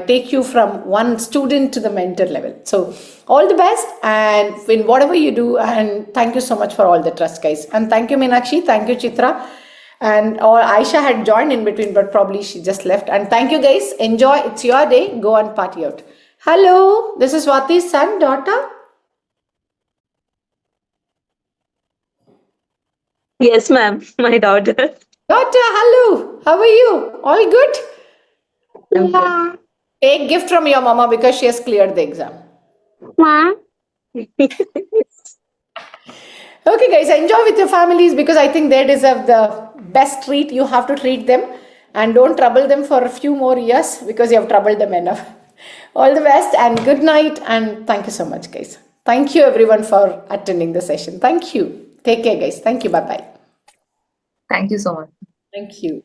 take you from one student to the mentor level. So all the best and in whatever you do, and thank you so much for all the trust, guys. And thank you, Meenakshi. Thank you, Chitra. And or Aisha had joined in between, but probably she just left. And thank you, guys. Enjoy. It's your day. Go and party out. Hello, this is Swati's son, daughter. Yes, ma'am. My daughter. Daughter, hello. How are you? All good? Yeah. Take gift from your mama because she has cleared the exam. Ma'am. Okay, guys, enjoy with your families because I think they deserve the best treat. You have to treat them and don't trouble them for a few more years because you have troubled them enough. All the best and good night, and thank you so much, guys. Thank you, everyone, for attending the session. Thank you. Take care, guys. Thank you. Bye-bye. Thank you so much. Thank you.